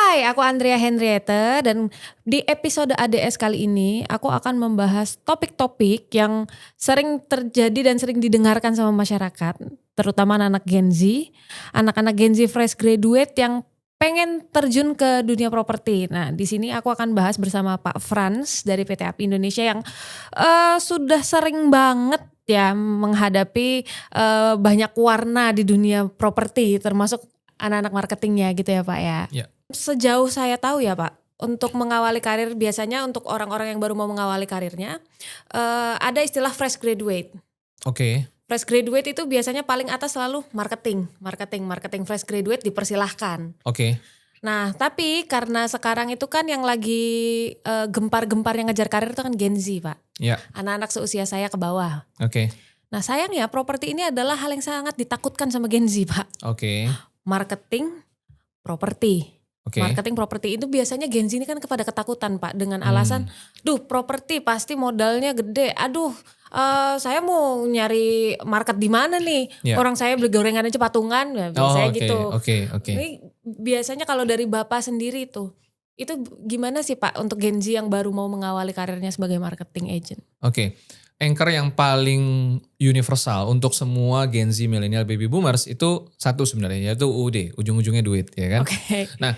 Hai, aku Andrea Henriette dan di episode ADS kali ini aku akan membahas topik-topik yang sering terjadi dan sering didengarkan sama masyarakat, terutama anak-anak Gen Z, anak-anak Gen Z fresh graduate yang pengen terjun ke dunia properti. Nah, di sini aku akan bahas bersama Pak Frans dari PT API Indonesia yang sudah sering banget ya menghadapi banyak warna di dunia properti, termasuk anak-anak marketingnya gitu ya Pak ya. Ya. Sejauh saya tahu ya Pak, untuk mengawali karir biasanya untuk orang-orang yang baru mau mengawali karirnya ada istilah fresh graduate. Oke. Fresh graduate itu biasanya paling atas selalu marketing fresh graduate dipersilahkan. Oke. Nah tapi karena sekarang itu kan yang lagi gempar-gempar yang ngejar karir itu kan Gen Z Pak. Ya. Anak-anak seusia saya ke bawah. Oke. Nah sayangnya properti ini adalah hal yang sangat ditakutkan sama Gen Z Pak. Oke. Marketing properti. Oke. Marketing properti itu biasanya Gen Z ini kan kepada ketakutan Pak dengan alasan, duh properti pasti modalnya gede, aduh saya mau nyari market di mana nih, Ya. orang saya beli gorengan aja patungan, ya, biasanya oke, gitu. Oke. Ini biasanya kalau dari Bapak sendiri tuh, itu gimana sih Pak untuk Gen Z yang baru mau mengawali karirnya sebagai marketing agent? Oke. Anchor yang paling universal untuk semua Gen Z, millennial, baby boomers itu satu sebenarnya, yaitu UUD, ujung-ujungnya duit, ya kan? Oke. Nah,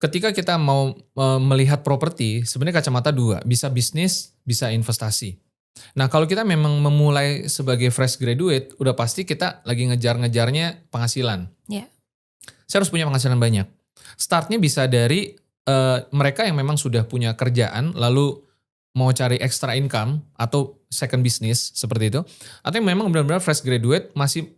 ketika kita mau melihat properti, sebenarnya kacamata dua, bisa bisnis, bisa investasi. Nah, kalau kita memang memulai sebagai fresh graduate, udah pasti kita lagi ngejar-ngejarnya penghasilan. Ya. Saya harus punya penghasilan banyak. Startnya bisa dari mereka yang memang sudah punya kerjaan, lalu mau cari extra income atau second business seperti itu, atau yang memang benar-benar fresh graduate masih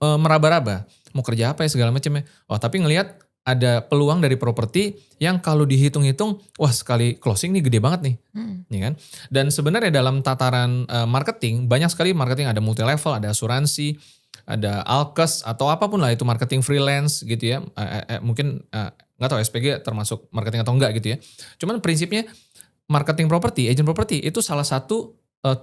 meraba-raba mau kerja apa ya segala macam ya. Oh, tapi ngelihat ada peluang dari properti yang kalau dihitung-hitung, wah sekali closing nih gede banget nih, ya kan? Dan sebenarnya dalam tataran marketing banyak sekali marketing, ada multi level, ada asuransi, ada alkes atau apapun lah itu marketing freelance gitu ya. Mungkin nggak tahu SPG termasuk marketing atau enggak gitu ya. Cuman prinsipnya marketing properti, agent properti itu salah satu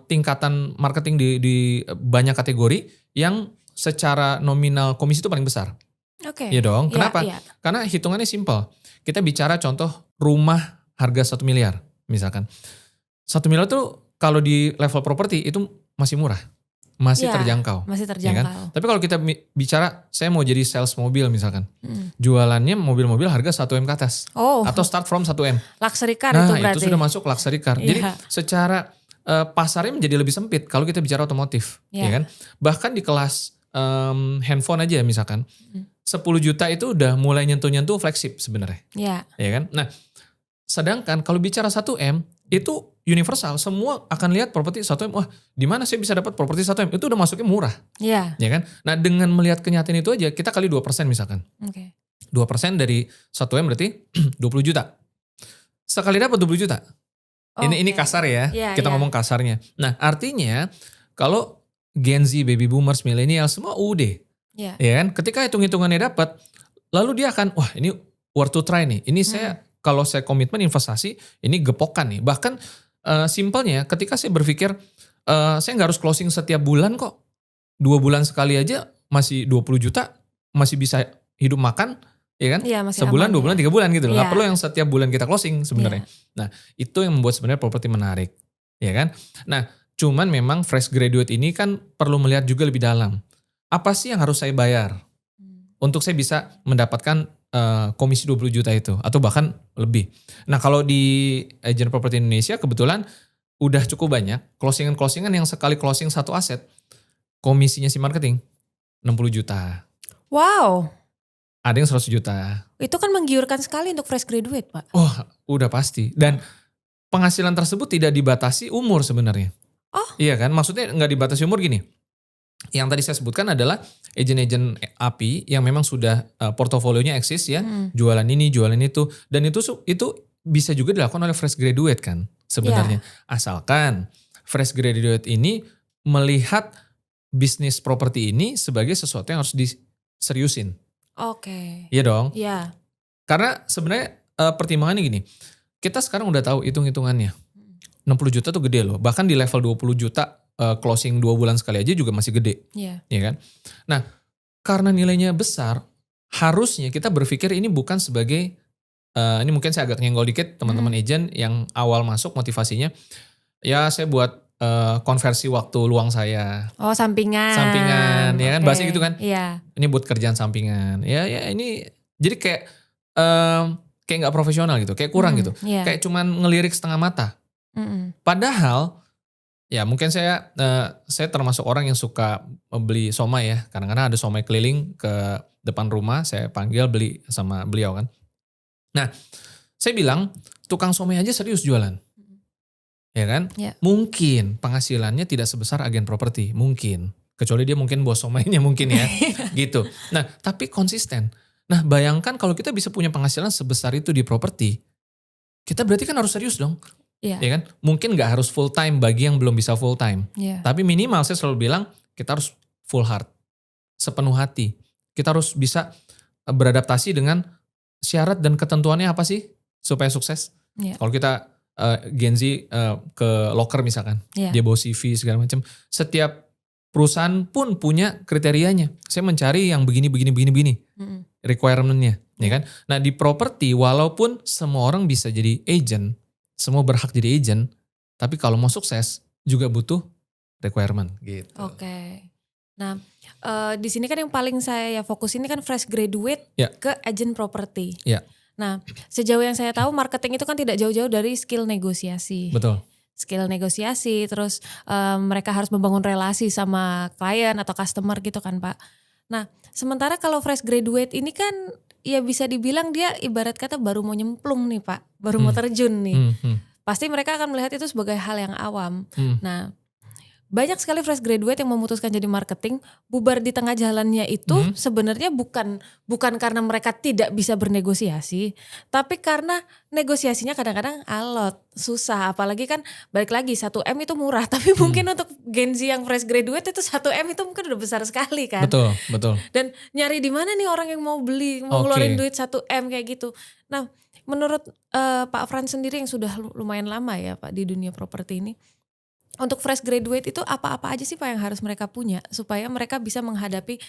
tingkatan marketing di banyak kategori yang secara nominal komisi itu paling besar. Oke. Iya dong. Ya, Kenapa? ya. Karena hitungannya simple. Kita bicara contoh rumah harga 1 miliar misalkan. 1 miliar tuh kalau di level properti itu masih murah. Masih Ya, terjangkau. masih Ya terjangkau. kan? Tapi kalau kita bicara saya mau jadi sales mobil misalkan. Jualannya mobil-mobil harga 1M ke atas. Oh, Atau start from 1M. luxury car Nah itu berarti. itu sudah masuk luxury car. Jadi Iya. secara pasarnya menjadi lebih sempit kalau kita bicara otomotif. Iya. Ya kan? Bahkan di kelas handphone aja misalkan. 10 juta itu udah mulai nyentuh-nyentuh flagship sebenarnya. Ya. Ya kan? Nah sedangkan kalau bicara 1M itu universal. Semua akan lihat properti 1M. Wah di mana saya bisa dapat properti 1M? Itu udah masuknya murah. Ya. Ya kan? Nah dengan melihat kenyataan itu aja kita kali 2% misalkan. Oke. 2% dari 1M berarti 20 juta. Sekali dapat 20 juta. Ini Oke. kasar ya. Iya, Kita iya. ngomong kasarnya. Nah, artinya kalau Gen Z, baby boomers, milenial semua UUD. Ya. Ya kan? Ketika hitung-hitungannya dapat, lalu dia akan wah ini worth to try nih. Ini saya kalau saya komitmen investasi, ini gepokan nih. Bahkan simpelnya ketika saya berpikir saya nggak harus closing setiap bulan kok. 2 bulan sekali aja masih 20 juta, masih bisa hidup makan. Ya kan? Iya, masih Sebulan, aman 2 bulan, ya. 3 bulan gitu loh. Iya. Gak perlu yang setiap bulan kita closing sebenarnya. Nah, itu yang membuat sebenarnya properti menarik. Ya kan? Nah, cuman memang fresh graduate ini kan perlu melihat juga lebih dalam. Apa sih yang harus saya bayar? Untuk saya bisa mendapatkan komisi 20 juta itu. Atau bahkan lebih. Nah, kalau di agent properti Indonesia kebetulan udah cukup banyak. Closingan-closingan yang sekali closing satu aset. Komisinya si marketing 60 juta. Wow. Ada yang 100 juta. Itu kan menggiurkan sekali untuk fresh graduate, Pak. Oh, udah pasti. Dan penghasilan tersebut tidak dibatasi umur sebenarnya. Oh. Iya kan? Maksudnya nggak dibatasi umur gini. Yang tadi saya sebutkan adalah agent-agent API yang memang sudah portofolionya eksis ya. Jualan ini, jualan itu. Dan itu bisa juga dilakukan oleh fresh graduate kan sebenarnya. Asalkan fresh graduate ini melihat bisnis properti ini sebagai sesuatu yang harus diseriusin. Oke. Iya dong. Iya. Karena sebenarnya pertimbangannya gini, kita sekarang udah tahu hitung-hitungannya. 60 juta tuh gede loh. Bahkan di level 20 juta closing 2 bulan sekali aja juga masih gede. Iya. Ya kan? Nah, karena nilainya besar, harusnya kita berpikir ini bukan sebagai ini mungkin saya agak nyenggol dikit teman-teman agent yang awal masuk motivasinya, ya saya buat konversi waktu luang saya. Oh, sampingan. Sampingan, ya kan, Oke. bahasa gitu kan. Iya. Ini buat kerjaan sampingan. Ya ini jadi kayak kayak nggak profesional gitu, kayak kurang gitu. Iya. Kayak cuman ngelirik setengah mata. Padahal ya mungkin saya termasuk orang yang suka beli somai ya. Kadang-kadang ada somai keliling ke depan rumah, saya panggil beli sama beliau kan. Nah, saya bilang tukang somai aja serius jualan. Ya kan? Ya. Mungkin penghasilannya tidak sebesar agen properti, mungkin. Kecuali dia mungkin bos somainya mungkin ya. Gitu. Nah, tapi konsisten. Nah, bayangkan kalau kita bisa punya penghasilan sebesar itu di properti, kita berarti kan harus serius dong. Iya. Ya kan? Mungkin gak harus full time bagi yang belum bisa full time. Iya. Tapi minimal saya selalu bilang kita harus full heart. Sepenuh hati. Kita harus bisa beradaptasi dengan syarat dan ketentuannya apa sih supaya sukses. Iya. Kalau kita Gen Z ke loker misalkan. Iya. Dia bawa CV segala macam. Setiap perusahaan pun punya kriterianya. Saya mencari yang begini. Requirement-nya. Ya kan? Nah di properti walaupun semua orang bisa jadi agent. Semua berhak jadi agent, tapi kalau mau sukses juga butuh requirement gitu. Oke. Nah, di sini kan yang paling saya fokus ini kan fresh graduate ke agent property. Ya. Nah, sejauh yang saya tahu marketing itu kan tidak jauh-jauh dari skill negosiasi. Betul. Skill negosiasi, terus mereka harus membangun relasi sama klien atau customer gitu kan Pak. Nah, sementara kalau fresh graduate ini kan ya bisa dibilang dia ibarat kata baru mau nyemplung nih Pak, baru mau terjun nih. Pasti mereka akan melihat itu sebagai hal yang awam. Nah, banyak sekali fresh graduate yang memutuskan jadi marketing, bubar di tengah jalannya itu sebenarnya bukan karena mereka tidak bisa bernegosiasi, tapi karena negosiasinya kadang-kadang alot, susah. Apalagi kan balik lagi 1M itu murah, tapi mungkin untuk Gen Z yang fresh graduate itu 1M itu mungkin udah besar sekali kan. Betul. Dan nyari di mana nih orang yang mau beli, mau ngeluarin duit 1M kayak gitu. Nah, menurut Pak Frans sendiri yang sudah lumayan lama ya Pak di dunia properti ini, untuk fresh graduate itu apa-apa aja sih Pak yang harus mereka punya supaya mereka bisa menghadapi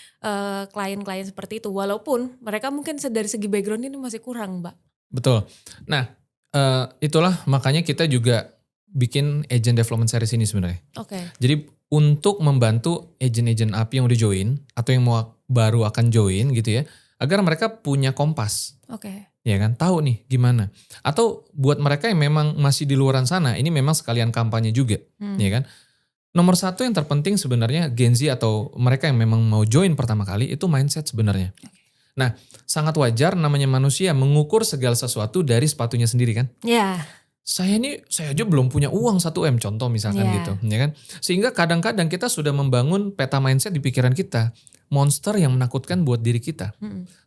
klien-klien seperti itu walaupun mereka mungkin dari segi background ini masih kurang Mbak. Betul. Nah itulah makanya kita juga bikin agent development series ini sebenarnya. Oke. Jadi untuk membantu agent-agent API yang udah join atau yang mau baru akan join gitu ya, agar mereka punya kompas. Oke. Ya kan, tahu nih gimana. Atau buat mereka yang memang masih di luaran sana, ini memang sekalian kampanye juga, ya kan. Nomor satu yang terpenting sebenarnya Gen Z atau mereka yang memang mau join pertama kali itu mindset sebenarnya. Nah, sangat wajar namanya manusia mengukur segala sesuatu dari sepatunya sendiri kan. Iya. Saya aja belum punya uang 1M contoh misalkan gitu, ya kan. Sehingga kadang-kadang kita sudah membangun peta mindset di pikiran kita, monster yang menakutkan buat diri kita.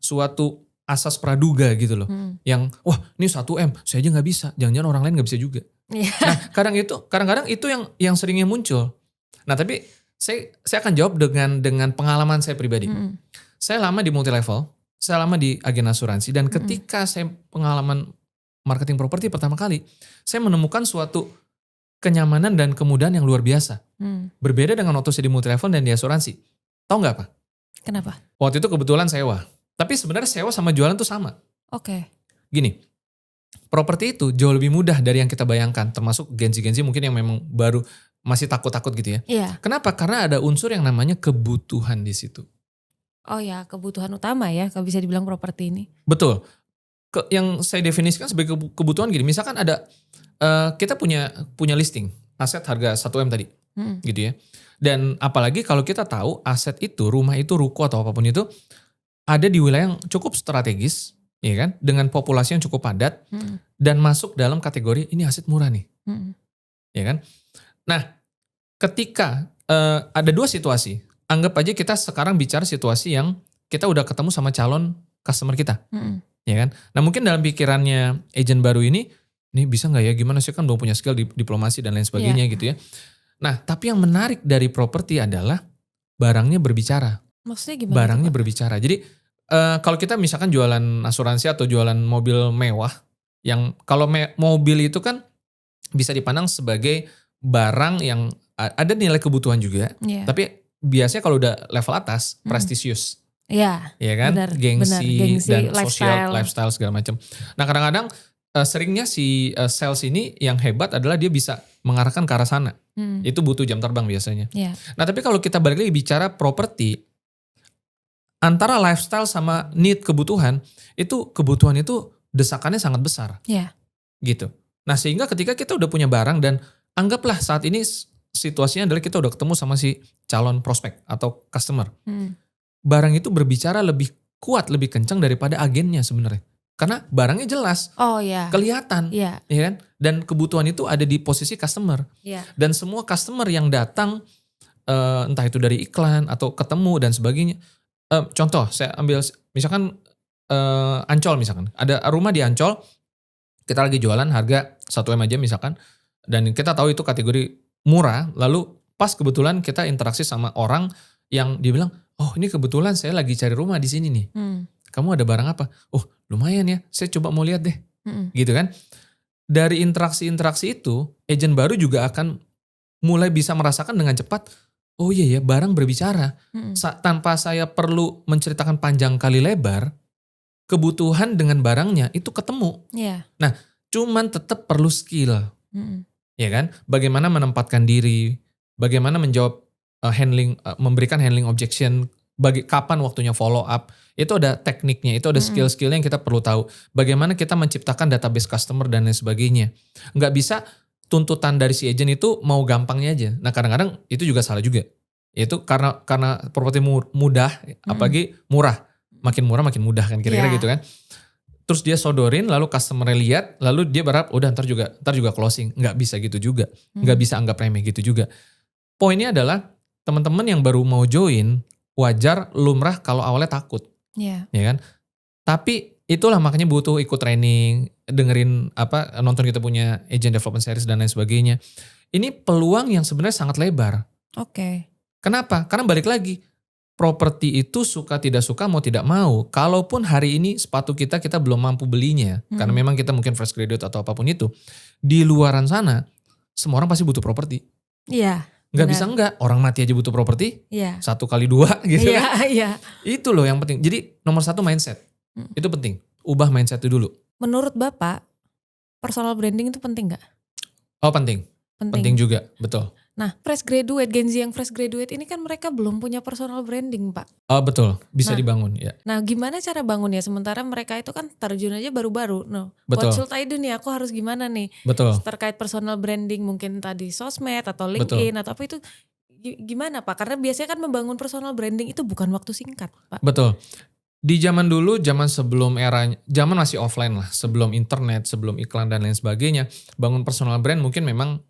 Suatu asas praduga gitu loh. Yang wah ini 1M saya aja gak bisa. Jangan-jangan orang lain gak bisa juga. Nah kadang-kadang itu yang seringnya muncul. Nah tapi saya akan jawab dengan pengalaman saya pribadi. Saya lama di multi level. Saya lama di agen asuransi. Dan ketika saya pengalaman marketing properti pertama kali. Saya menemukan suatu kenyamanan dan kemudahan yang luar biasa. Berbeda dengan waktu saya di multi level dan di asuransi. Tahu gak apa? Kenapa? Waktu itu kebetulan sewa. Tapi sebenarnya sewa sama jualan tuh sama. Oke. Gini, properti itu jauh lebih mudah dari yang kita bayangkan. Termasuk Gen Z mungkin yang memang baru masih takut-takut gitu ya. Iya. Kenapa? Karena ada unsur yang namanya kebutuhan di situ. Oh ya, kebutuhan utama ya kalau bisa dibilang properti ini. Betul. Yang saya definisikan sebagai kebutuhan gini. Misalkan ada, kita punya listing. Aset harga 1M tadi. Gitu ya. Dan apalagi kalau kita tahu aset itu, rumah itu, ruko atau apapun itu, ada di wilayah yang cukup strategis, ya kan, dengan populasi yang cukup padat dan masuk dalam kategori ini aset murah nih, ya kan. Nah, ketika ada dua situasi, anggap aja kita sekarang bicara situasi yang kita udah ketemu sama calon customer kita, ya kan. Nah, mungkin dalam pikirannya agent baru ini bisa nggak ya, gimana sih kan belum punya skill di diplomasi dan lain sebagainya gitu ya. Nah, tapi yang menarik dari properti adalah barangnya berbicara. Maksudnya gimana? Barangnya berbicara. Jadi kalau kita misalkan jualan asuransi atau jualan mobil mewah, yang kalau mobil itu kan bisa dipandang sebagai barang yang ada nilai kebutuhan juga, tapi biasanya kalau udah level atas, prestisius. Iya, ya kan? benar, Gengsi dan sosial lifestyle. lifestyle segala macam. Nah kadang-kadang seringnya si sales ini yang hebat adalah dia bisa mengarahkan ke arah sana. Hmm, Itu butuh jam terbang biasanya. ya, Nah tapi kalau kita balik lagi bicara properti, antara lifestyle sama need kebutuhan itu desakannya sangat besar ya, gitu. Nah sehingga ketika kita udah punya barang dan anggaplah saat ini situasinya adalah kita udah ketemu sama si calon prospek atau customer. hmm, Barang itu berbicara lebih kuat, lebih kencang daripada agennya sebenarnya. Karena barangnya jelas, oh ya, kelihatan, ya, ya kan? Dan kebutuhan itu ada di posisi customer. ya, Dan semua customer yang datang, entah itu dari iklan atau ketemu dan sebagainya. Contoh, saya ambil misalkan Ancol misalkan. Ada rumah di Ancol, kita lagi jualan harga 1M aja misalkan. Dan kita tahu itu kategori murah, lalu pas kebetulan kita interaksi sama orang yang dia bilang, oh ini kebetulan saya lagi cari rumah di sini nih. hmm, Kamu ada barang apa? Oh lumayan ya, saya coba mau lihat deh. hmm, Gitu kan. Dari interaksi-interaksi itu, agent baru juga akan mulai bisa merasakan dengan cepat, oh iya ya barang berbicara. hmm, Tanpa saya perlu menceritakan panjang kali lebar, kebutuhan dengan barangnya itu ketemu. ya, Cuman tetap perlu skill. hmm, Ya kan? Bagaimana menempatkan diri, bagaimana menjawab memberikan handling objection, kapan waktunya follow up, itu ada tekniknya, itu ada skill-skillnya yang kita perlu tahu. Bagaimana kita menciptakan database customer dan lain sebagainya. Nggak bisa tuntutan dari si agent itu mau gampangnya aja. Nah kadang-kadang itu juga salah juga. Itu karena properti mudah, apalagi murah. Makin murah makin mudah kan kira-kira Ya. gitu kan. Terus dia sodorin, lalu customer lihat, lalu dia berharap udah ntar juga closing. Nggak bisa gitu juga. Nggak bisa anggap remeh gitu juga. Poinnya adalah teman-teman yang baru mau join, wajar lumrah kalau awalnya takut, ya, ya kan? Tapi itulah makanya butuh ikut training, dengerin nonton kita punya agent development series dan lain sebagainya. Ini peluang yang sebenarnya sangat lebar. oke, Kenapa? Karena balik lagi, properti itu suka tidak suka mau tidak mau. Kalaupun hari ini sepatu kita belum mampu belinya, karena memang kita mungkin fresh graduate atau apapun itu, di luaran sana semua orang pasti butuh properti. iya, Nggak benar. bisa enggak, orang mati aja butuh properti, Iya, 1 kali 2 gitu iya, kan. iya. Itu loh yang penting. Jadi nomor 1 mindset, itu penting. Ubah mindset itu dulu. Menurut Bapak, personal branding itu penting nggak? Oh penting, penting juga, betul. Nah, fresh graduate, Gen Z yang fresh graduate ini kan mereka belum punya personal branding, Pak. Oh betul, bisa Nah. dibangun ya. Nah, gimana cara bangunnya? Sementara mereka itu kan terjun aja baru-baru. No, Betul. what should I do nih? Aku harus gimana nih? Betul. Terkait personal branding mungkin tadi sosmed atau LinkedIn atau apa itu gimana Pak? Karena biasanya kan membangun personal branding itu bukan waktu singkat, Pak. Betul. Di zaman dulu, zaman masih offline lah, sebelum internet, sebelum iklan dan lain sebagainya, bangun personal brand mungkin memang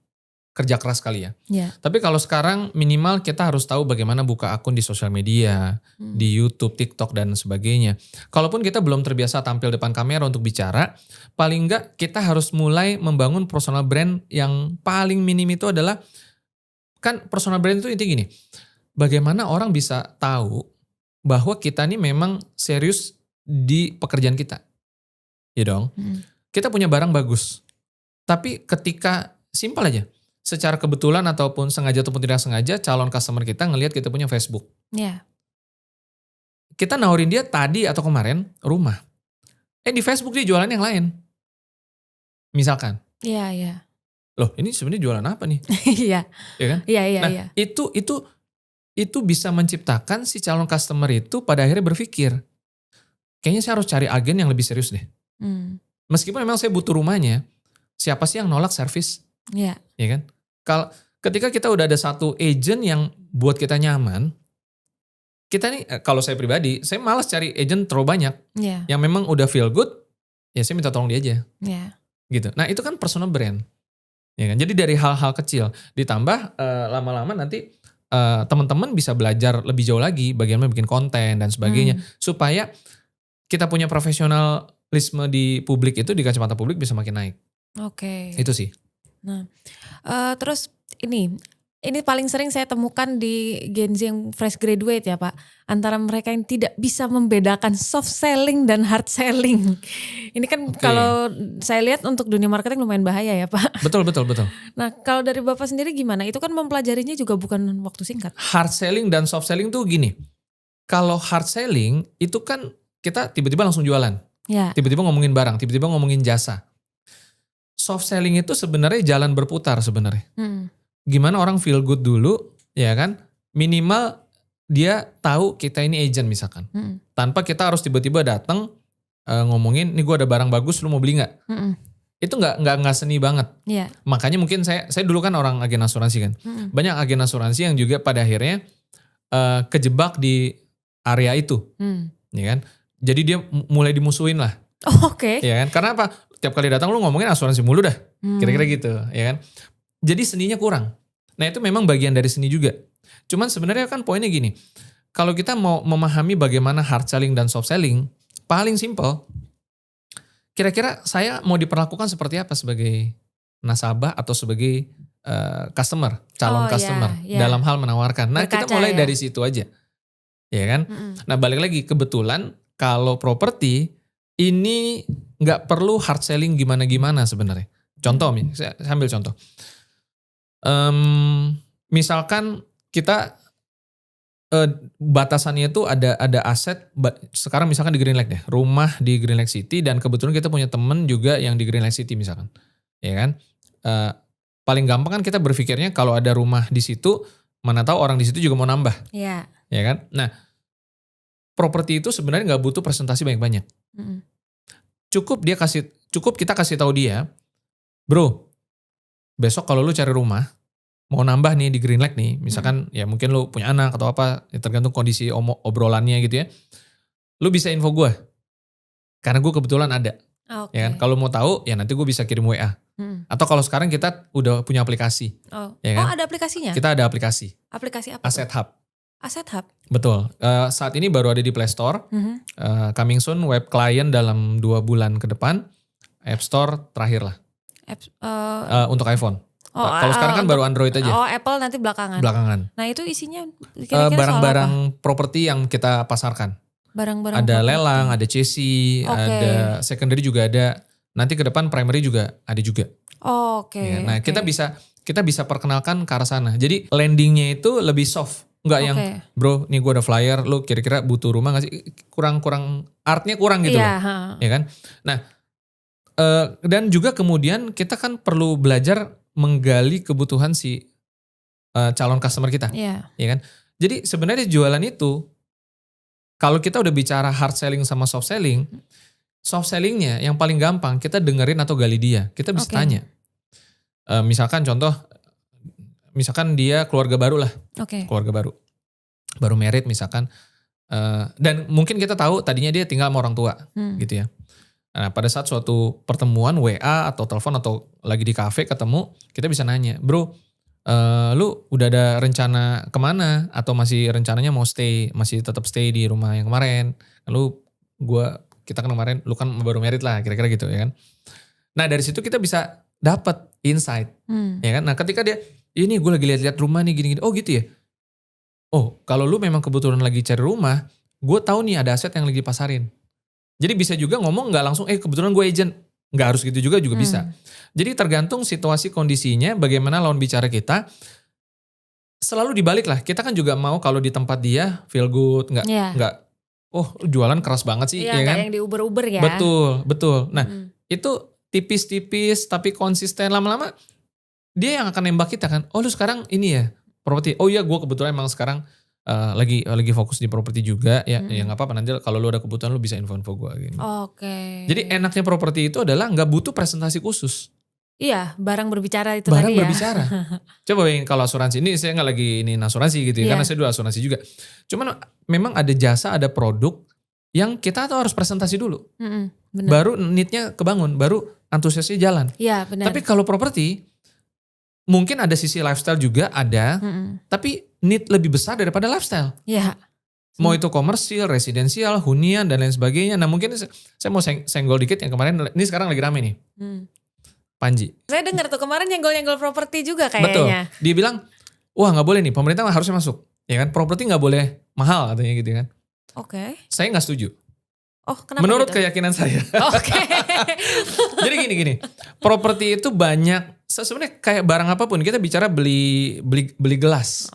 kerja keras kali ya. Ya. Tapi kalau sekarang minimal kita harus tahu bagaimana buka akun di sosial media, di YouTube, TikTok dan sebagainya. Kalaupun kita belum terbiasa tampil depan kamera untuk bicara, paling enggak kita harus mulai membangun personal brand yang paling minim itu adalah, kan personal brand itu intinya gini, bagaimana orang bisa tahu bahwa kita ini memang serius di pekerjaan kita. Ya dong. Kita punya barang bagus. Tapi ketika, simpel aja, secara kebetulan ataupun sengaja ataupun tidak sengaja, calon customer kita ngelihat kita punya Facebook. Ya. Kita nawarin dia tadi atau kemarin rumah. Di Facebook dia jualan yang lain. Misalkan. Iya, iya. Loh ini sebenarnya jualan apa nih? Iya. Ya kan? Iya, iya, Nah iya. itu bisa menciptakan si calon customer itu pada akhirnya berpikir, kayaknya saya harus cari agen yang lebih serius deh. Meskipun memang saya butuh rumahnya, siapa sih yang nolak servis? Iya. Ya kan? Ketika kita udah ada satu agent yang buat kita nyaman, kita nih kalau saya pribadi, saya malas cari agent terlalu banyak. Iya. Yang memang udah feel good, ya saya minta tolong dia aja. Iya. Gitu. Nah itu kan personal brand. Ya kan? Jadi dari hal-hal kecil, ditambah lama-lama nanti teman-teman bisa belajar lebih jauh lagi bagaimana bikin konten dan sebagainya. Supaya kita punya profesionalisme di publik itu, di kacamata publik bisa makin naik. Oke. Itu sih. Nah, terus ini paling sering saya temukan di Gen Z yang fresh graduate ya Pak. Antara mereka yang tidak bisa membedakan soft selling dan hard selling. Ini kan kalau saya lihat untuk dunia marketing lumayan bahaya ya Pak. Betul. Nah kalau dari Bapak sendiri gimana? Itu kan mempelajarinya juga bukan waktu singkat. Hard selling dan soft selling tuh gini. Kalau hard selling itu kan kita tiba-tiba langsung jualan. Ya. Tiba-tiba ngomongin barang, tiba-tiba ngomongin jasa. Soft selling itu sebenarnya jalan berputar sebenarnya. Gimana orang feel good dulu, ya kan? Minimal dia tahu kita ini agent misalkan. Tanpa kita harus tiba-tiba datang ngomongin, nih gue ada barang bagus, lu mau beli nggak? Itu nggak seni banget. Yeah. Makanya mungkin saya dulu kan orang agen asuransi kan. Banyak agen asuransi yang juga pada akhirnya kejebak di area itu, ya kan? Jadi dia mulai dimusuhin lah. Oh, oke. Ya kan? Karena apa? Tiap kali datang lu ngomongin asuransi mulu dah. Kira-kira gitu, ya kan? Jadi seninya kurang. Nah itu memang bagian dari seni juga. Cuman sebenarnya kan poinnya gini. Kalau kita mau memahami bagaimana hard selling dan soft selling, paling simple. Kira-kira saya mau diperlakukan seperti apa sebagai nasabah atau sebagai customer, calon customer dalam hal menawarkan. Nah kita mulai dari situ aja. Ya kan? Nah balik lagi, kebetulan kalau properti ini nggak perlu hard selling gimana-gimana sebenarnya. Contoh, saya ambil contoh. Misalkan kita batasannya itu ada aset, sekarang misalkan di Green Lake deh, rumah di Green Lake City, dan kebetulan kita punya temen juga yang di Green Lake City misalkan. Ya kan? Paling gampang kan kita berpikirnya kalau ada rumah di situ, mana tahu orang di situ juga mau nambah. Iya. Ya kan? Nah, properti itu sebenarnya nggak butuh presentasi banyak-banyak. Cukup kita kasih tahu dia, bro, besok kalau lu cari rumah, mau nambah nih di Green Lake nih, misalkan ya mungkin lu punya anak atau apa, ya tergantung kondisi obrolannya gitu ya. Lu bisa info gue, karena gue kebetulan ada. Okay. Ya kan? Kalau mau tahu, ya nanti gue bisa kirim WA. Atau kalau sekarang kita udah punya aplikasi. Ya kan? Oh ada aplikasinya? Kita ada aplikasi. Aplikasi apa? Asset Hub. Asset Hub? Betul. Saat ini baru ada di Play Store. Coming soon web client dalam 2 bulan ke depan. App Store terakhir lah. Untuk iPhone. Kalau sekarang kan baru Android aja. Oh Apple nanti belakangan. Belakangan. Nah itu isinya kira-kira barang-barang properti yang kita pasarkan. Barang-barang ada property. Lelang, ada CC, ada secondary juga ada. Nanti ke depan primary juga ada juga. Oke. Ya, nah kita bisa perkenalkan ke arah sana. Jadi landingnya itu lebih soft. Enggak yang bro nih gue ada flyer, lu kira-kira butuh rumah gak sih? Kurang artnya kurang gitu loh. Ya kan? Nah dan juga kemudian kita kan perlu belajar menggali kebutuhan si calon customer kita. Ya kan? Jadi sebenarnya jualan itu kalau kita udah bicara hard selling sama soft sellingnya yang paling gampang kita dengerin atau gali dia. Kita bisa tanya. Misalkan contoh, misalkan dia keluarga baru lah. Keluarga baru. Baru married misalkan. Dan mungkin kita tahu tadinya dia tinggal sama orang tua gitu ya. Nah pada saat suatu pertemuan WA atau telepon atau lagi di kafe ketemu, kita bisa nanya, bro lu udah ada rencana kemana? Atau masih rencananya mau masih tetap stay di rumah yang kemarin? Lalu kita kan kemarin, lu kan baru married lah kira-kira gitu ya kan. Nah dari situ kita bisa dapat insight ya kan. Nah ketika dia, ini gue lagi lihat-lihat rumah nih gini-gini, oh gitu ya. Oh kalau lu memang kebetulan lagi cari rumah, gue tahu nih ada aset yang lagi dipasarin. Jadi bisa juga ngomong gak langsung, kebetulan gue agent. Gak harus gitu juga bisa. Jadi tergantung situasi kondisinya, bagaimana lawan bicara kita. Selalu dibalik lah, kita kan juga mau kalau di tempat dia feel good, nggak jualan keras banget sih, ya kan? Yang di Uber ya. Betul. Nah itu tipis-tipis tapi konsisten, lama-lama dia yang akan nembak kita kan. Oh lu sekarang ini ya properti. Oh iya gue kebetulan emang sekarang lagi fokus di properti juga ya. Ya nggak apa-apa, nanti kalau lu ada kebutuhan lu bisa info gue gini. Jadi enaknya properti itu adalah nggak butuh presentasi khusus. Iya, barang berbicara itu barang tadi ya. Berbicara. Coba bayangin kalau asuransi, ini saya nggak lagi ini asuransi gitu ya, karena saya dulu asuransi juga. Cuman memang ada jasa, ada produk yang kita tuh harus presentasi dulu. Benar. Baru need-nya kebangun, baru antusiasnya jalan. Iya benar. Tapi kalau properti, mungkin ada sisi lifestyle juga ada, tapi need lebih besar daripada lifestyle. Iya. Mau itu komersil, residensial, hunian dan lain sebagainya. Nah mungkin saya mau senggol dikit yang kemarin, ini sekarang lagi rame nih. Panji. Saya dengar tuh kemarin nyenggol-nyenggol properti juga kayaknya. Betul. Dia bilang, wah gak boleh nih, pemerintah harusnya masuk. Ya kan, properti gak boleh mahal katanya gitu kan. Saya gak setuju. Oh kenapa menurut gitu? Keyakinan saya. Jadi gini, properti itu banyak, sebenarnya kayak barang apapun, kita bicara beli gelas.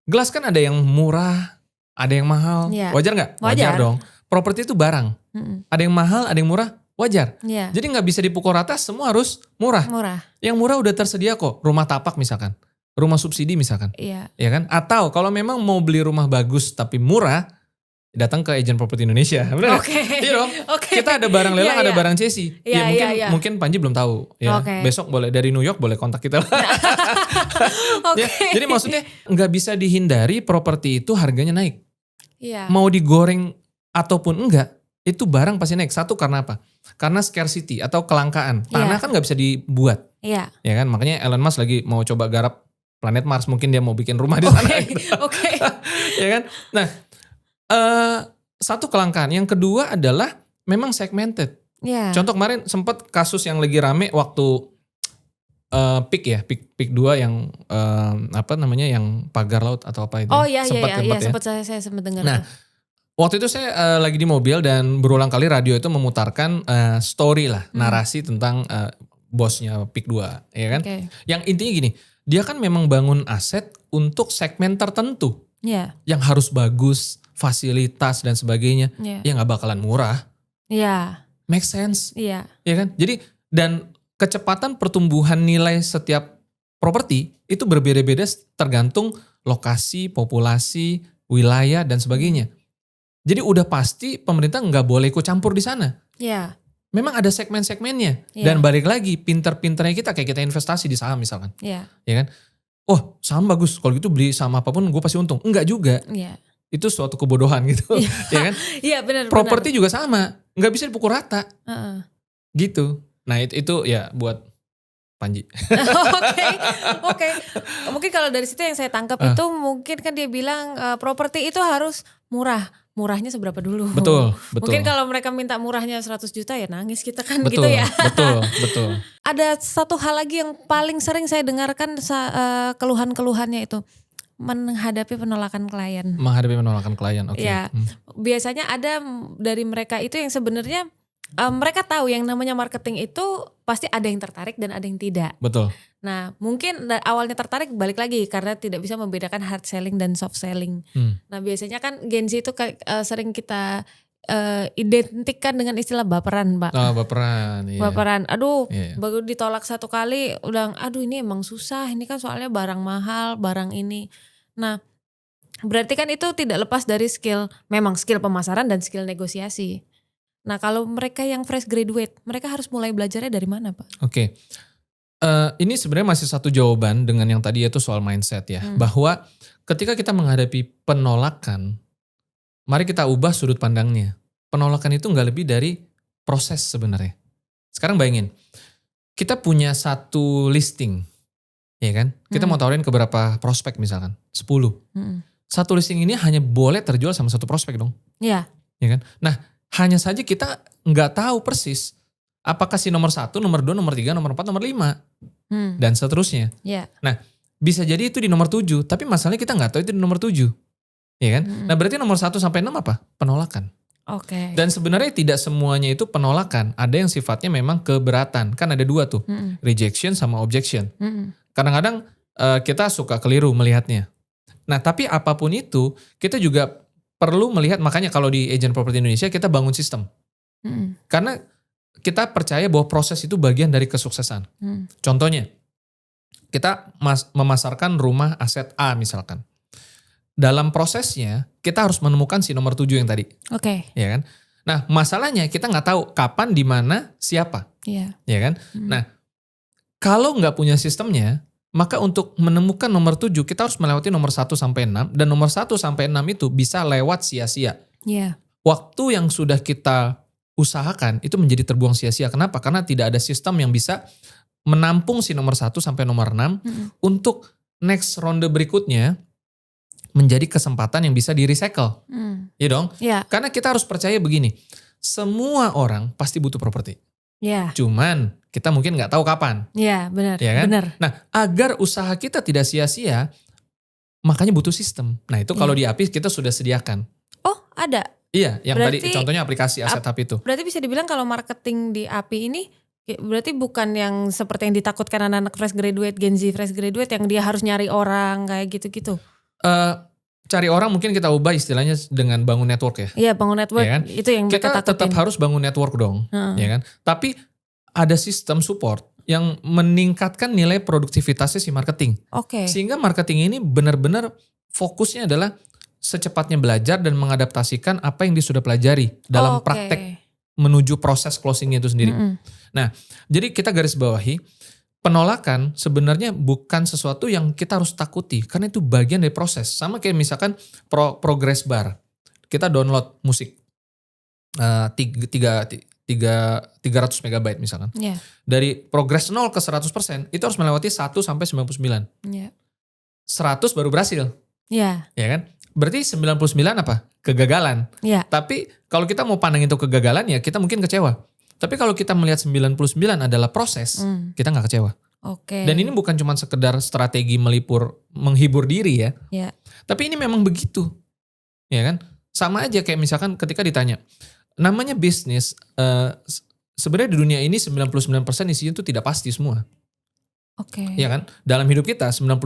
Gelas kan ada yang murah, ada yang mahal. Iya. Wajar nggak? Wajar. Dong. Properti itu barang. Ada yang mahal, ada yang murah, wajar. Iya. Jadi nggak bisa dipukul rata, semua harus murah. Yang murah udah tersedia kok, rumah tapak misalkan, rumah subsidi misalkan, Iya. ya kan? Atau kalau memang mau beli rumah bagus tapi murah, datang ke Agent Property Indonesia, benar nggak? Oke. Iya dong. Oke. Kita ada barang lelang, Iya, ada iya. barang cesi. Iya, Ya iya. mungkin Panji belum tahu. Ya. Oke. Besok boleh dari New York boleh kontak kita. Oke. Ya, jadi maksudnya nggak bisa dihindari properti itu harganya naik. Iya. Mau digoreng ataupun enggak, itu barang pasti naik. Satu karena apa? Karena scarcity atau kelangkaan. Tanah kan nggak bisa dibuat. Iya. Ya kan, makanya Elon Musk lagi mau coba garap planet Mars, mungkin dia mau bikin rumah di sana. Oke. Ya kan? Nah, satu kelangkaan. Yang kedua adalah memang segmented. Iya. Contoh kemarin sempat kasus yang lagi rame waktu PIK 2 yang yang pagar laut atau apa itu. Oh iya Sempat iya ya. saya sempat dengar. Nah, waktu itu saya lagi di mobil dan berulang kali radio itu memutarkan story lah, narasi tentang bosnya PIK 2, ya kan? Oke. Yang intinya gini, dia kan memang bangun aset untuk segmen tertentu. Iya. Yang harus bagus, fasilitas dan sebagainya. Iya. Ya nggak bakalan murah. Iya. Make sense. Iya. Ya kan? Jadi dan kecepatan pertumbuhan nilai setiap properti itu berbeda-beda tergantung lokasi, populasi, wilayah dan sebagainya. Jadi udah pasti pemerintah nggak boleh ikut campur di sana. Iya. Memang ada segmen-segmennya. Iya. Dan balik lagi pinter-pinternya kita kayak kita investasi di saham misalkan. Iya. Ya kan? Oh saham bagus, kalau gitu beli saham apapun gue pasti untung. Enggak juga. Iya. Itu suatu kebodohan gitu. Ya kan? Iya benar. Properti juga sama. Nggak bisa dipukul rata. Heeh. Gitu. Nah itu ya buat Panji. Oke. Mungkin kalau dari situ yang saya tangkap itu mungkin kan dia bilang properti itu harus murah. Murahnya seberapa dulu? Betul. Mungkin kalau mereka minta murahnya 100 juta ya nangis kita kan betul, gitu ya. Betul. Ada satu hal lagi yang paling sering saya dengarkan keluhan-keluhannya itu menghadapi penolakan klien. Menghadapi penolakan klien, oke. Ya, biasanya ada dari mereka itu yang sebenarnya mereka tahu yang namanya marketing itu pasti ada yang tertarik dan ada yang tidak. Betul. Nah mungkin awalnya tertarik balik lagi karena tidak bisa membedakan hard selling dan soft selling. Nah biasanya kan Gen Z itu sering kita identikkan dengan istilah baperan, Pak. Oh, baperan. Iya. Baperan, aduh Iya. baru ditolak satu kali udah aduh ini emang susah, ini kan soalnya barang mahal, barang ini. Nah berarti kan itu tidak lepas dari memang skill pemasaran dan skill negosiasi. Nah kalau mereka yang fresh graduate, mereka harus mulai belajarnya dari mana, Pak? Oke. Ini sebenarnya masih satu jawaban dengan yang tadi yaitu soal mindset ya. Bahwa ketika kita menghadapi penolakan, mari kita ubah sudut pandangnya. Penolakan itu nggak lebih dari proses sebenarnya. Sekarang bayangin, kita punya satu listing, ya kan? Kita mau tawarin ke berapa prospek misalkan, 10. Satu listing ini hanya boleh terjual sama satu prospek dong. Iya. Ya kan? Nah, hanya saja kita nggak tahu persis apakah si nomor 1, nomor 2, nomor 3, nomor 4, nomor 5 dan seterusnya. Iya. Nah, bisa jadi itu di nomor 7, tapi masalahnya kita nggak tahu itu di nomor 7. Ya kan? Nah, berarti nomor 1 sampai 6 apa? Penolakan. Oke. Dan sebenarnya tidak semuanya itu penolakan. Ada yang sifatnya memang keberatan. Kan ada 2 tuh. Rejection sama objection. Kadang-kadang kita suka keliru melihatnya. Nah, tapi apapun itu, kita juga perlu melihat, makanya kalau di Agent Property Indonesia kita bangun sistem. Karena kita percaya bahwa proses itu bagian dari kesuksesan. Contohnya, kita memasarkan rumah aset A misalkan. Dalam prosesnya, kita harus menemukan si nomor 7 yang tadi. Oke. Ya kan? Nah, masalahnya kita nggak tahu kapan, di mana, siapa. Iya. Ya kan? Nah, kalau nggak punya sistemnya, maka untuk menemukan nomor 7 kita harus melewati nomor 1 sampai 6 dan nomor 1 sampai 6 itu bisa lewat sia-sia. Iya. Waktu yang sudah kita usahakan itu menjadi terbuang sia-sia. Kenapa? Karena tidak ada sistem yang bisa menampung si nomor 1 sampai nomor 6 untuk next ronde berikutnya menjadi kesempatan yang bisa di-recycle. Iya dong? Iya. Karena kita harus percaya begini, semua orang pasti butuh properti. Iya. Cuman kita mungkin nggak tahu kapan. Iya, benar. Ya kan? Benar. Nah, agar usaha kita tidak sia-sia, makanya butuh sistem. Nah, itu kalau di API kita sudah sediakan. Oh, ada. Iya, yang Berarti tadi contohnya aplikasi aset HP itu. Berarti bisa dibilang kalau marketing di API ini berarti bukan yang seperti yang ditakutkan anak-anak fresh graduate, Gen Z fresh graduate yang dia harus nyari orang kayak gitu-gitu. cari orang mungkin kita ubah istilahnya dengan bangun network ya. Iya, bangun network Ya kan? itu yang mereka Kita tetap takutin. harus bangun network dong, ya kan? Tapi ada sistem support yang meningkatkan nilai produktivitasnya si marketing. Oke. Sehingga marketing ini benar-benar fokusnya adalah secepatnya belajar dan mengadaptasikan apa yang dia sudah pelajari dalam Oke. praktek menuju proses closingnya itu sendiri. Mm-mm. Nah, jadi kita garis bawahi, penolakan sebenarnya bukan sesuatu yang kita harus takuti, karena itu bagian dari proses. Sama kayak misalkan progress bar, kita download musik 300 megabyte misalkan. Iya. Dari progress 0 ke 100%, itu harus melewati 1 sampai 99. Iya. 100 baru berhasil, Iya. ya kan? Berarti 99 apa? Kegagalan. Iya. Tapi kalau kita mau pandang itu kegagalan ya kita mungkin kecewa. Tapi kalau kita melihat 99 adalah proses, kita nggak kecewa. Oke. Dan ini bukan cuma sekedar strategi menghibur diri ya. Iya. Tapi ini memang begitu. Ya kan? Sama aja kayak misalkan ketika ditanya, namanya bisnis, sebenarnya di dunia ini 99% isinya itu tidak pasti semua. Oke. Ya kan? Dalam hidup kita 99%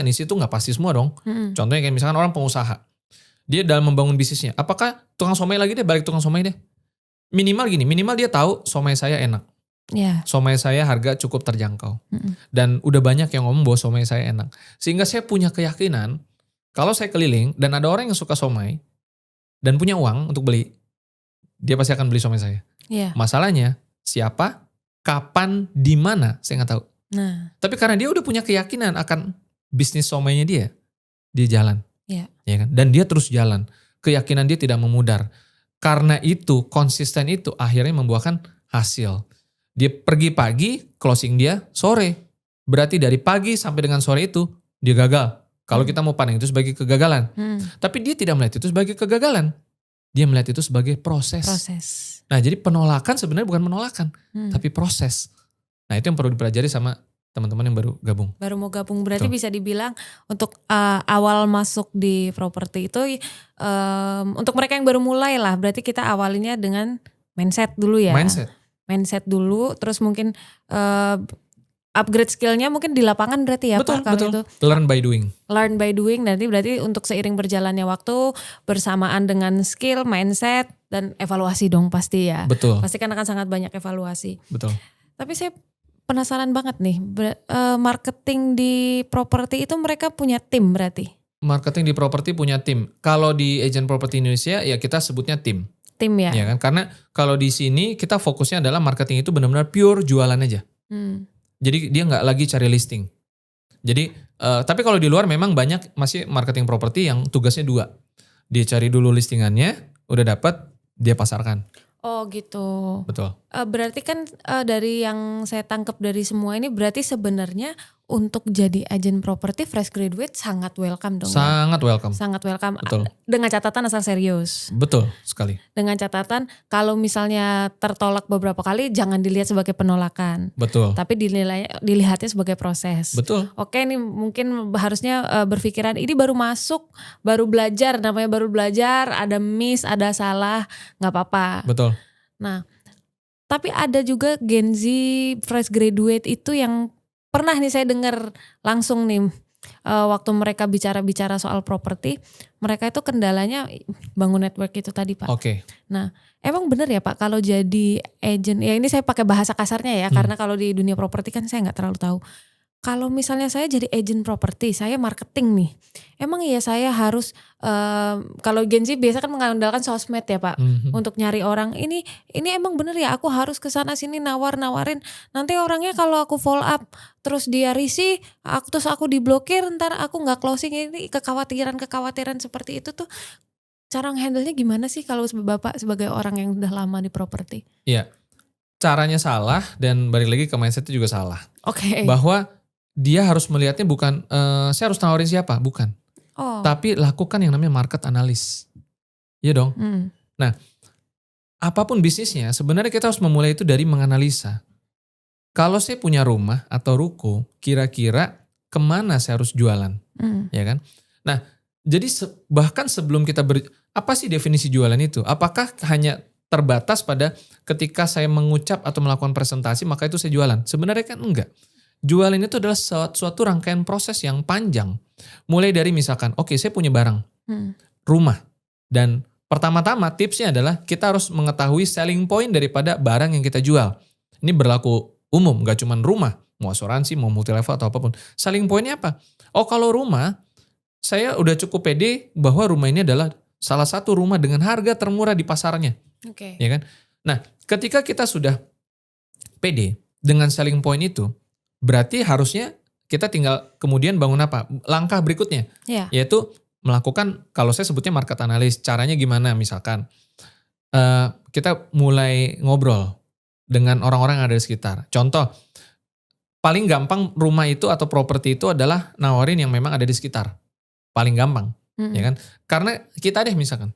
isi itu nggak pasti semua dong. Mm-mm. Contohnya kayak misalkan orang pengusaha. Dia dalam membangun bisnisnya. Apakah tukang somai lagi deh, balik tukang somai deh. Minimal gini, minimal dia tahu somai saya enak. Iya. Somai saya harga cukup terjangkau. Mm-mm. Dan udah banyak yang ngomong bahwa somai saya enak. Sehingga saya punya keyakinan, kalau saya keliling dan ada orang yang suka somai, dan punya uang untuk beli, dia pasti akan beli somai saya. Iya. Masalahnya, siapa, kapan, di mana, saya nggak tahu. Nah. Tapi karena dia udah punya keyakinan akan bisnis somainya dia jalan. Iya. Ya kan? Dan dia terus jalan. Keyakinan dia tidak memudar. Karena itu, konsisten itu akhirnya membuahkan hasil. Dia pergi pagi, closing dia sore. Berarti dari pagi sampai dengan sore itu, dia gagal. Kalau kita mau pandang itu sebagai kegagalan. Tapi dia tidak melihat itu sebagai kegagalan. Dia melihat itu sebagai proses. Nah, jadi penolakan sebenarnya bukan penolakan, tapi proses. Nah, itu yang perlu dipelajari sama teman-teman yang baru gabung. Baru mau gabung berarti Betul. bisa dibilang untuk awal masuk di properti itu untuk mereka yang baru mulai lah, berarti kita awalinya dengan mindset dulu ya. Mindset dulu, terus mungkin upgrade skillnya mungkin di lapangan berarti ya betul, Pak. Kalau betul. itu Learn by doing. Learn by doing, nanti berarti untuk seiring berjalannya waktu bersamaan dengan skill, mindset, dan evaluasi dong pasti ya. Betul. Pasti kan akan sangat banyak evaluasi. Betul. Tapi saya penasaran banget nih, marketing di properti itu mereka punya tim berarti? Marketing di properti punya tim. Kalau di agent properti Indonesia ya kita sebutnya tim. Tim ya? Ya kan? Karena kalau di sini kita fokusnya adalah marketing itu benar-benar pure jualan aja. Jadi dia nggak lagi cari listing. Jadi tapi kalau di luar memang banyak masih marketing properti yang tugasnya 2. Dia cari dulu listingannya, udah dapat dia pasarkan. Oh gitu. Betul. Berarti kan dari yang saya tangkap dari semua ini berarti sebenarnya untuk jadi agen properti fresh graduate sangat welcome dong. Sangat welcome. Sangat welcome. Betul. Dengan catatan asal serius. Betul sekali. Dengan catatan kalau misalnya tertolak beberapa kali jangan dilihat sebagai penolakan. Betul. Tapi dilihatnya sebagai proses. Betul. Oke, ini mungkin harusnya berpikiran ini baru masuk, baru belajar, namanya baru belajar, ada miss, ada salah, nggak apa-apa. Betul. Nah, tapi ada juga Gen Z fresh graduate itu yang pernah nih saya dengar langsung nih waktu mereka bicara soal properti, mereka itu kendalanya bangun network itu tadi Pak. Oke. Nah, emang benar ya Pak kalau jadi agent, ya ini saya pakai bahasa kasarnya ya, karena kalau di dunia properti kan saya nggak terlalu tahu. Kalau misalnya saya jadi agent properti, saya marketing nih, emang ya saya harus kalau Gen Z biasa kan mengandalkan sosmed ya Pak, untuk nyari orang. Ini emang bener ya aku harus kesana sini nawarin. Nanti orangnya kalau aku follow up terus dia risih, terus aku diblokir, ntar aku nggak closing. Ini kekhawatiran seperti itu tuh. Cara nge-handle-nya gimana sih kalau Bapak sebagai orang yang udah lama di properti? Iya, caranya salah dan balik lagi ke mindset itu juga salah. Oke. Bahwa dia harus melihatnya bukan saya harus tawarin siapa, bukan. Tapi lakukan yang namanya market analysis. Iya dong. Nah, apapun bisnisnya sebenarnya kita harus memulai itu dari menganalisa. Kalau saya punya rumah atau ruko, kira-kira kemana saya harus jualan, ya kan? Nah, jadi bahkan sebelum kita apa sih definisi jualan itu? Apakah hanya terbatas pada ketika saya mengucap atau melakukan presentasi maka itu saya jualan? Sebenarnya kan enggak. Jualan itu adalah suatu rangkaian proses yang panjang. Mulai dari misalkan, oke, saya punya barang. Rumah. Dan pertama-tama tipsnya adalah kita harus mengetahui selling point daripada barang yang kita jual. Ini berlaku umum, gak cuma rumah. Mau asuransi, mau multi level atau apapun. Selling pointnya apa? Oh kalau rumah, saya udah cukup pede bahwa rumah ini adalah salah satu rumah dengan harga termurah di pasarnya. Oke. Ya kan? Nah ketika kita sudah pede dengan selling point itu, berarti harusnya kita tinggal kemudian bangun apa? Langkah berikutnya. Iya. Yaitu melakukan, kalau saya sebutnya market analysis. Caranya gimana? Misalkan kita mulai ngobrol dengan orang-orang yang ada di sekitar. Contoh, paling gampang rumah itu atau properti itu adalah nawarin yang memang ada di sekitar. Paling gampang, ya kan? Karena kita deh misalkan,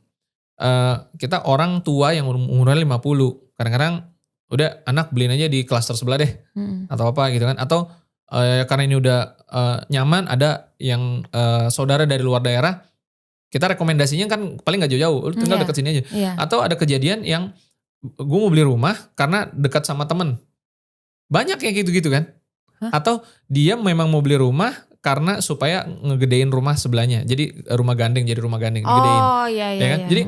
kita orang tua yang umurnya 50, kadang-kadang udah anak beliin aja di klaster sebelah deh, atau apa gitu kan. Atau karena ini udah nyaman, ada yang saudara dari luar daerah, kita rekomendasinya kan paling gak jauh-jauh, lu tinggal deket sini aja. Atau ada kejadian yang gue mau beli rumah karena dekat sama temen. Banyak kayak gitu-gitu kan. Atau dia memang mau beli rumah karena supaya ngegedein rumah sebelahnya. Jadi rumah gandeng jadi rumah gandeng, digedein. Oh iya. Ya kan? Jadi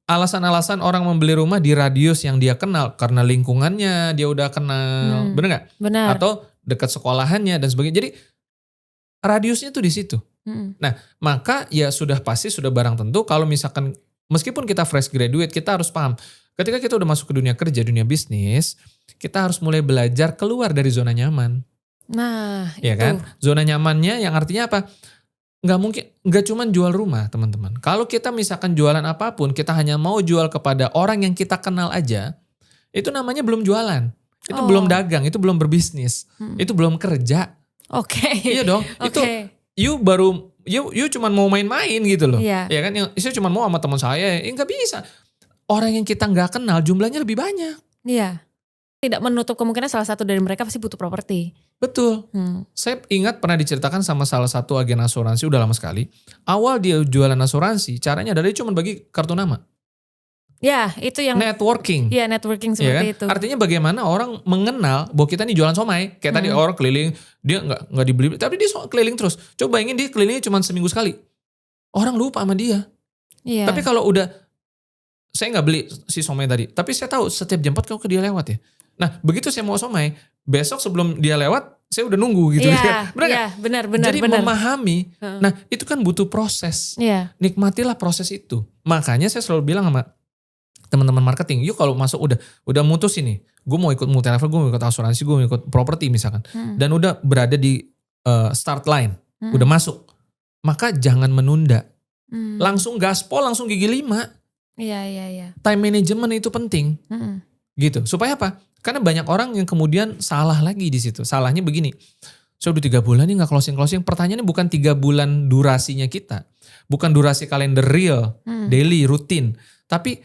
alasan-alasan orang membeli rumah di radius yang dia kenal. Karena lingkungannya dia udah kenal. Bener gak? Benar. Atau dekat sekolahannya dan sebagainya. Jadi radiusnya tuh di situ. Nah maka ya sudah pasti, sudah barang tentu kalau misalkan meskipun kita fresh graduate, kita harus paham. Ketika kita udah masuk ke dunia kerja, dunia bisnis, kita harus mulai belajar keluar dari zona nyaman. Nah Ya itu. kan? Zona nyamannya yang artinya apa? Nggak mungkin, nggak cuma jual rumah teman-teman. Kalau kita misalkan jualan apapun, kita hanya mau jual kepada orang yang kita kenal aja, itu namanya belum jualan. Itu belum dagang, itu belum berbisnis. Itu belum kerja. Oke. Iya dong, itu you cuma mau main-main gitu loh. Iya. Ya kan, saya cuma mau sama teman saya, nggak bisa. Orang yang kita nggak kenal jumlahnya lebih banyak. Iya. Tidak menutup kemungkinan salah satu dari mereka pasti butuh properti. Betul. Saya ingat pernah diceritakan sama salah satu agen asuransi udah lama sekali. Awal dia jualan asuransi, caranya adalah dia cuma bagi kartu nama. Ya, itu yang Networking. Iya, networking Ya kan? seperti itu. Artinya bagaimana orang mengenal bahwa kita nih jualan somai. Kayak tadi orang keliling, dia nggak dibeli, tapi dia keliling terus. Coba bayangin dia kelilingnya cuma seminggu sekali. Orang lupa sama dia. Iya. Tapi kalau udah, saya nggak beli si somai tadi, tapi saya tahu setiap jam 4 kalau ke dia lewat ya. Nah begitu saya mau somai, besok sebelum dia lewat, saya udah nunggu gitu. Iya, Benar iya, nggak? benar. Jadi memahami, nah itu kan butuh proses. Iya. Nikmatilah proses itu. Makanya saya selalu bilang sama teman-teman marketing, yuk kalau masuk udah mutus ini, gue mau ikut multi level, gue mau ikut asuransi, gue mau ikut properti misalkan, dan udah berada di start line, udah masuk, maka jangan menunda, langsung gaspol, langsung gigi 5. Iya. Time management itu penting, gitu. Supaya apa? Karena banyak orang yang kemudian salah lagi di situ. Salahnya begini, saya udah 3 bulan nih nggak closing. Pertanyaannya bukan 3 bulan durasinya kita, bukan durasi kalender real, daily, rutin, tapi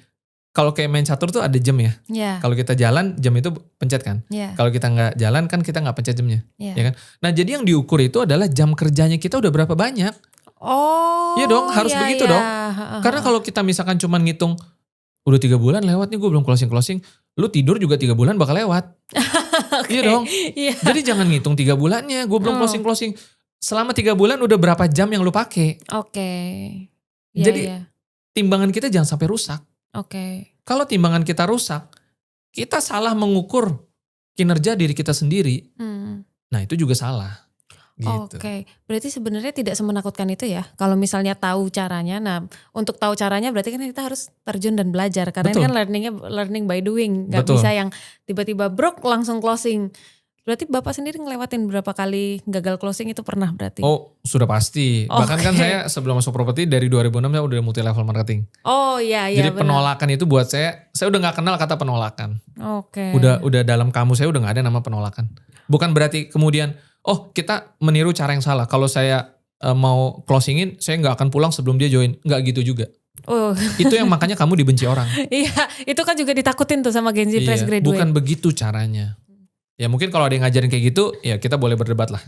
kalau kayak main catur tuh ada jam ya. Kalau kita jalan jam itu pencet kan. Kalau kita nggak jalan kan kita nggak pencet jamnya. Ya kan. Nah jadi yang diukur itu adalah jam kerjanya kita udah berapa banyak. Oh. Iya dong, harus begitu dong. Karena kalau kita misalkan cuma ngitung udah 3 bulan lewat nih gue belum closing. Lu tidur juga 3 bulan bakal lewat. Iya dong. Jadi jangan ngitung 3 bulannya gue belum closing. Selama 3 bulan udah berapa jam yang lu pakai. Jadi timbangan kita jangan sampai rusak. Kalau timbangan kita rusak, kita salah mengukur kinerja diri kita sendiri. Nah itu juga salah. Gitu. Berarti sebenarnya tidak semenakutkan itu ya. Kalau misalnya tahu caranya, nah untuk tahu caranya berarti kan kita harus terjun dan belajar. Karena ini kan learning by doing. Gak bisa yang tiba-tiba brok langsung closing. Berarti Bapak sendiri ngelewatin berapa kali gagal closing itu pernah berarti? Oh sudah pasti. Bahkan kan saya sebelum masuk properti dari 2006 saya udah multi level marketing. Oh iya. Jadi benar. penolakan itu buat saya udah gak kenal kata penolakan. Oke. Udah dalam kamus saya udah gak ada nama penolakan. Bukan berarti kemudian kita meniru cara yang salah. Kalau saya mau closingin, saya gak akan pulang sebelum dia join. Gak gitu juga. Itu yang makanya kamu dibenci orang. Iya, itu kan juga ditakutin tuh sama Gen Z fresh graduate. Bukan begitu caranya. Ya mungkin kalau ada yang ngajarin kayak gitu, ya kita boleh berdebat lah.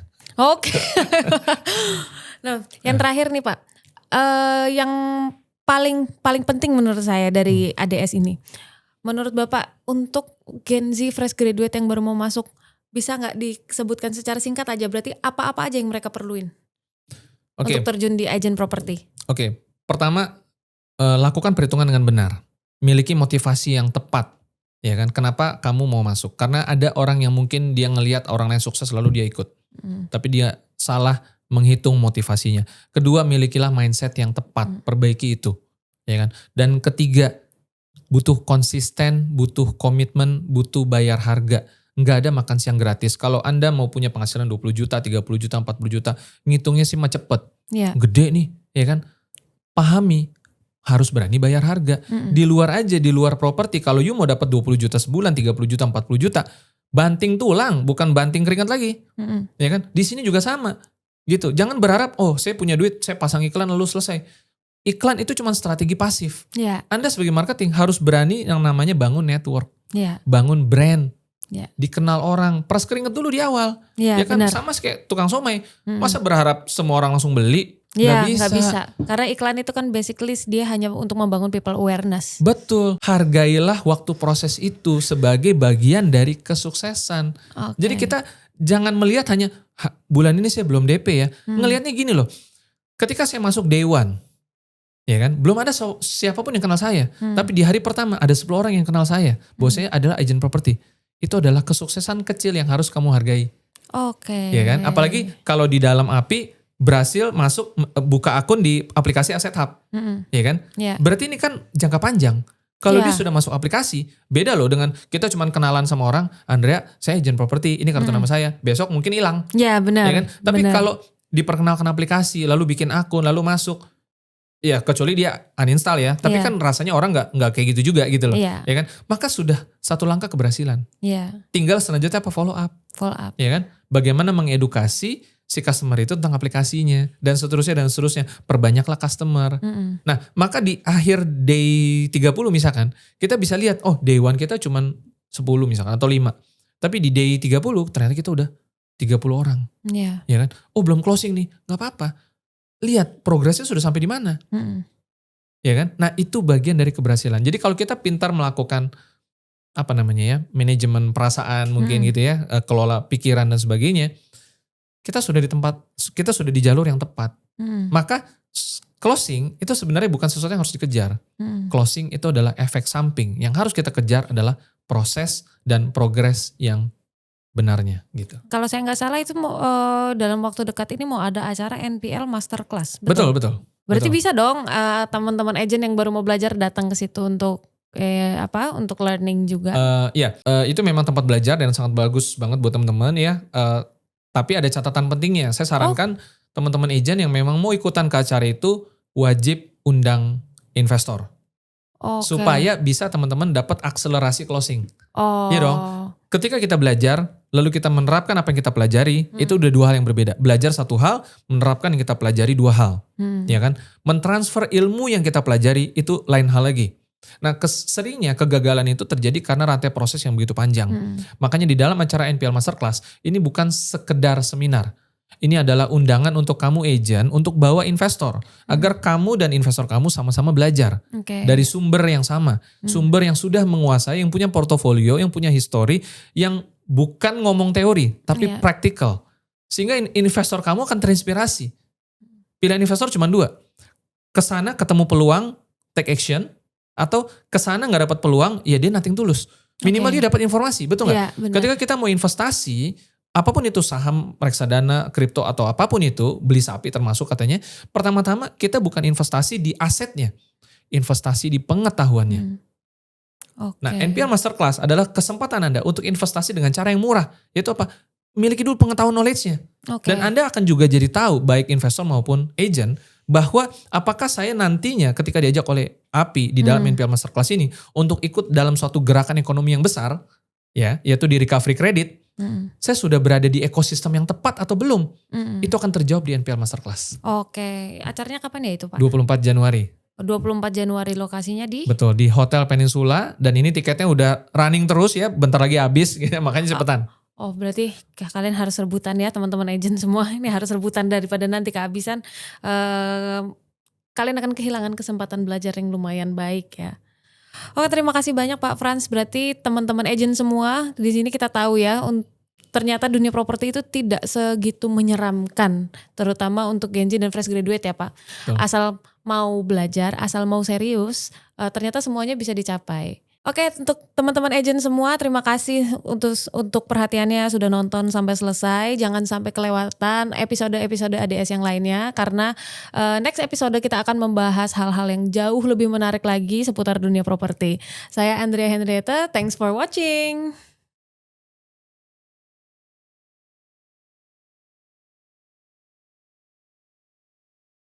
Nah, yang terakhir nih Pak, yang paling penting menurut saya dari ADS ini, menurut Bapak untuk Gen Z fresh graduate yang baru mau masuk, bisa nggak disebutkan secara singkat aja? Berarti apa-apa aja yang mereka perluin untuk terjun di agent properti? Pertama, lakukan perhitungan dengan benar. Miliki motivasi yang tepat. Ya kan? Kenapa kamu mau masuk? Karena ada orang yang mungkin dia ngelihat orang lain sukses lalu dia ikut. Tapi dia salah menghitung motivasinya. Kedua, milikilah mindset yang tepat. Perbaiki itu. Ya kan? Dan ketiga, butuh konsisten, butuh komitmen, butuh bayar harga. Nggak ada makan siang gratis. Kalau Anda mau punya penghasilan 20 juta, 30 juta, 40 juta, ngitungnya sih mah cepet. Iya. Gede nih, ya kan? Pahami, harus berani bayar harga. Di luar aja, di luar properti, kalau you mau dapat 20 juta sebulan, 30 juta, 40 juta, banting tulang, bukan banting keringat lagi. Ya kan? Di sini juga sama. Gitu. Jangan berharap, oh saya punya duit, saya pasang iklan lalu selesai. Iklan itu cuma strategi pasif. Iya. Anda sebagai marketing harus berani yang namanya bangun network. Iya. Bangun brand. Ya. Dikenal orang, peras keringet dulu di awal. Ya, Ya kan benar. sama kayak tukang somai. Masa berharap semua orang langsung beli? Ya, Nggak nggak bisa. Karena iklan itu kan basically dia hanya untuk membangun people awareness. Betul. Hargailah waktu proses itu sebagai bagian dari kesuksesan. Oke. Jadi kita jangan melihat hanya bulan ini saya belum DP ya. Ngelihatnya gini loh. Ketika saya masuk day one, ya kan, belum ada siapapun yang kenal saya. Tapi di hari pertama ada 10 orang yang kenal saya. Bahwa saya adalah agent properti. Itu adalah kesuksesan kecil yang harus kamu hargai. Oke. Ya kan? Apalagi kalau di dalam API berhasil masuk buka akun di aplikasi Asset Hub. Ya kan? Ya. Berarti ini kan jangka panjang. Kalau Ya. dia sudah masuk aplikasi, beda loh dengan kita cuman kenalan sama orang, Andrea, saya agent properti, ini kartu nama saya. Besok mungkin hilang. Ya, benar. Ya kan? Tapi benar. kalau diperkenalkan aplikasi, lalu bikin akun, lalu masuk, ya kecuali dia uninstall ya. Tapi Iya. kan rasanya orang nggak kayak gitu juga gitu loh. Iya. Ya kan? Maka sudah satu langkah keberhasilan. Ya, Tinggal selanjutnya apa follow up. follow up. Ya kan? Bagaimana mengedukasi si customer itu tentang aplikasinya dan seterusnya dan seterusnya. Perbanyaklah customer. Nah, maka di akhir day 30 misalkan, kita bisa lihat, oh day 1 kita cuman 10 misalkan atau 5. Tapi di day 30 ternyata kita udah 30 orang. Ya. Ya kan? Oh belum closing nih, gak apa-apa. Lihat progresnya sudah sampai di mana. Ya kan? Nah itu bagian dari keberhasilan. Jadi kalau kita pintar melakukan apa namanya ya, manajemen perasaan mungkin gitu ya, kelola pikiran dan sebagainya, kita sudah di jalur yang tepat. Maka closing itu sebenarnya bukan sesuatu yang harus dikejar. Closing itu adalah efek samping. Yang harus kita kejar adalah proses dan progres yang benarnya gitu. Kalau saya nggak salah itu mau dalam waktu dekat ini mau ada acara NPL Masterclass. Betul. Berarti betul. bisa dong teman-teman agent yang baru mau belajar datang ke situ untuk untuk learning juga. Itu memang tempat belajar dan sangat bagus banget buat teman-teman ya. Tapi ada catatan pentingnya. Saya sarankan teman-teman agent yang memang mau ikutan ke acara itu wajib undang investor. Oke. Supaya bisa teman-teman dapat akselerasi closing. Oh. Iya dong. Ketika kita belajar, lalu kita menerapkan apa yang kita pelajari, itu udah dua hal yang berbeda. Belajar satu hal, menerapkan yang kita pelajari dua hal. Ya kan? Mentransfer ilmu yang kita pelajari itu lain hal lagi. Nah seringnya kegagalan itu terjadi karena rantai proses yang begitu panjang. Makanya di dalam acara NPL Masterclass, ini bukan sekedar seminar. Ini adalah undangan untuk kamu agent untuk bawa investor. Agar kamu dan investor kamu sama-sama belajar. Dari sumber yang sama. Sumber yang sudah menguasai, yang punya portofolio, yang punya history, yang bukan ngomong teori, tapi praktikal. Sehingga investor kamu akan terinspirasi. Pilihan investor cuma dua. Kesana ketemu peluang, take action. Atau kesana gak dapat peluang, ya dia nothing tulus. Minimal dia dapat informasi, betul gak? Ya, Ketika kita mau investasi, apapun itu saham, reksadana, kripto atau apapun itu, beli sapi termasuk katanya, pertama-tama kita bukan investasi di asetnya, investasi di pengetahuannya. Nah NPL Masterclass adalah kesempatan Anda untuk investasi dengan cara yang murah, yaitu apa? Miliki dulu pengetahuan knowledge-nya. Dan Anda akan juga jadi tahu, baik investor maupun agent, bahwa apakah saya nantinya ketika diajak oleh API di dalam NPL Masterclass ini untuk ikut dalam suatu gerakan ekonomi yang besar, ya, yaitu di recovery credit, saya sudah berada di ekosistem yang tepat atau belum? Itu akan terjawab di NPL Masterclass. Oke, acaranya kapan ya itu Pak? 24 Januari. 24 Januari lokasinya di? Betul, di Hotel Peninsula dan ini tiketnya udah running terus ya, bentar lagi habis, makanya cepetan. Oh berarti kalian harus rebutan ya teman-teman agent semua, ini harus rebutan daripada nanti kehabisan. Kalian akan kehilangan kesempatan belajar yang lumayan baik ya. Oke, terima kasih banyak Pak Frans. Berarti teman-teman agent semua di sini kita tahu ya, ternyata dunia properti itu tidak segitu menyeramkan, terutama untuk Gen Z dan fresh graduate ya Pak. Betul. Asal mau belajar, asal mau serius, ternyata semuanya bisa dicapai. Oke, untuk teman-teman agent semua, terima kasih untuk perhatiannya sudah nonton sampai selesai. Jangan sampai kelewatan episode-episode ADS yang lainnya, karena next episode kita akan membahas hal-hal yang jauh lebih menarik lagi seputar dunia properti. Saya Andrea Henrietta, thanks for watching.